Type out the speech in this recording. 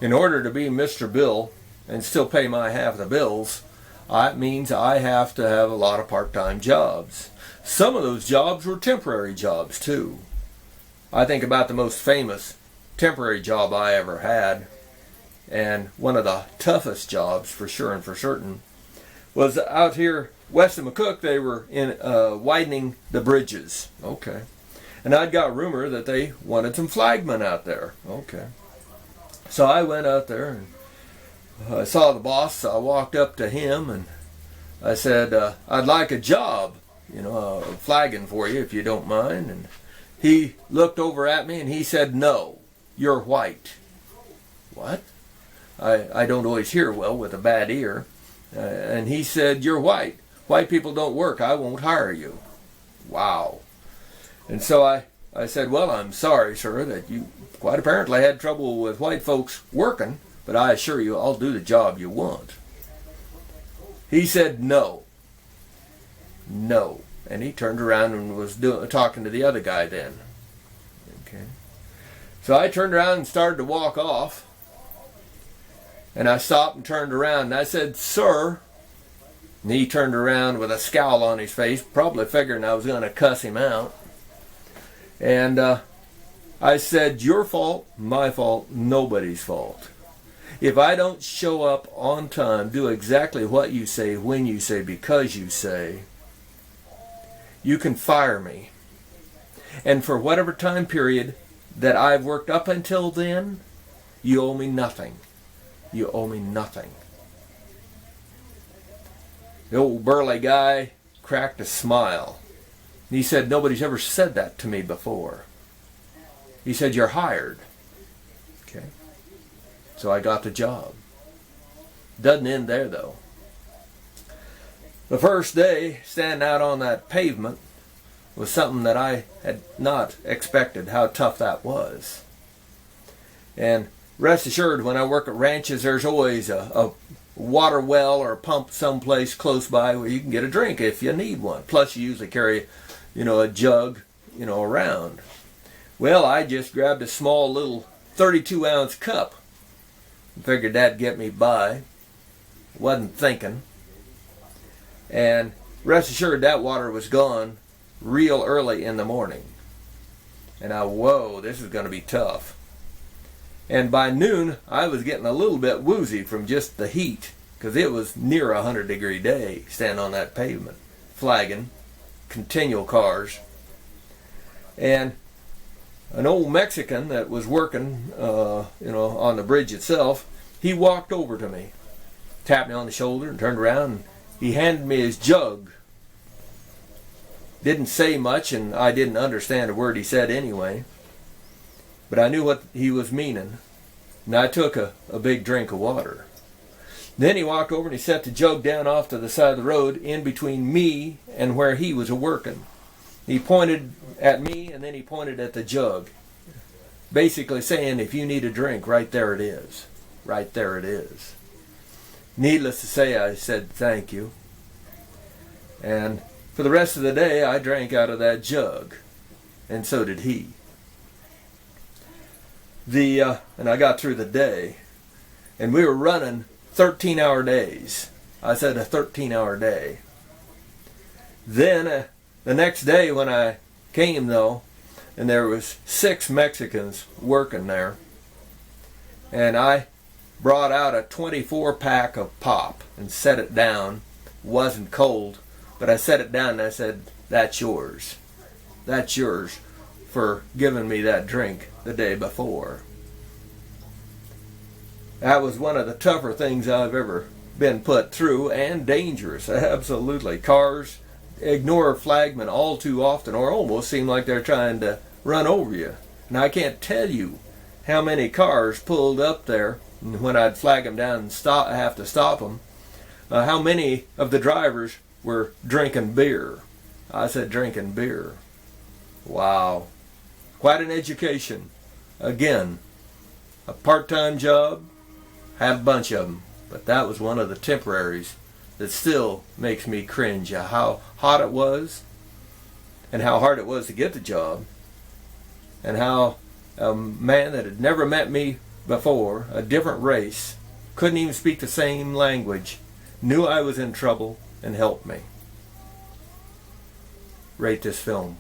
In order to be Mr. Bill and still pay my half of the bills, it means I have to have a lot of part-time jobs. Some of those jobs were temporary jobs too. I think about the most famous temporary job I ever had, and one of the toughest jobs for sure and for certain was out here west of McCook. They were in widening the bridges. Okay. And I'd got rumor that they wanted some flagmen out there. Okay. So I went out there and I saw the boss. I walked up to him and I said, I'd like a job, flagging for you if you don't mind. And he looked over at me and he said, no, you're white. What? I don't always hear well with a bad ear. And he said, you're white. White people don't work. I won't hire you. Wow. And so I said, well, I'm sorry, sir, that you quite apparently had trouble with white folks working, but I assure you I'll do the job you want. He said, no. No. And he turned around and was talking to the other guy then. Okay. So I turned around and started to walk off. And I stopped and turned around and I said, sir. And he turned around with a scowl on his face, probably figuring I was going to cuss him out. And I said, your fault, my fault, nobody's fault. If I don't show up on time, do exactly what you say, when you say, because you say, you can fire me. And for whatever time period that I've worked up until then, you owe me nothing. You owe me nothing. The old burly guy cracked a smile. He said, nobody's ever said that to me before. He said, you're hired. Okay. So I got the job. Doesn't end there though. The first day standing out on that pavement was something that I had not expected, how tough that was. And rest assured, when I work at ranches, there's always a water well or a pump someplace close by where you can get a drink if you need one. Plus you usually carry a jug, around. Well, I just grabbed a small little 32-ounce cup. Figured that'd get me by. Wasn't thinking. And rest assured that water was gone real early in the morning. And whoa, this is going to be tough. And by noon, I was getting a little bit woozy from just the heat, because it was near a 100-degree day standing on that pavement, flagging. Continual cars. And an old Mexican that was working on the bridge itself, he walked over to me, tapped me on the shoulder and turned around and he handed me his jug. Didn't say much and I didn't understand a word he said anyway, but I knew what he was meaning, and I took a big drink of water. Then he walked over and he set the jug down off to the side of the road in between me and where he was working. He pointed at me and then he pointed at the jug, basically saying, if you need a drink, right there it is. Right there it is. Needless to say, I said thank you. And for the rest of the day, I drank out of that jug. And so did he. And I got through the day. And we were running 13-hour days. I said a 13-hour day. Then the next day when I came though, and there was 6 Mexicans working there, and I brought out a 24-pack of pop and set it down. Wasn't cold, but I set it down and I said, that's yours. That's yours for giving me that drink the day before. That was one of the tougher things I've ever been put through, and dangerous, absolutely. Cars ignore flagmen all too often, or almost seem like they're trying to run over you. And I can't tell you how many cars pulled up there, and when I'd flag them down and have to stop them, how many of the drivers were drinking beer. I said drinking beer. Wow. Quite an education. Again, a part-time job, had a bunch of them, but that was one of the temporaries that still makes me cringe. How hot it was, and how hard it was to get the job, and how a man that had never met me before, a different race, couldn't even speak the same language, knew I was in trouble and helped me. Rate this film.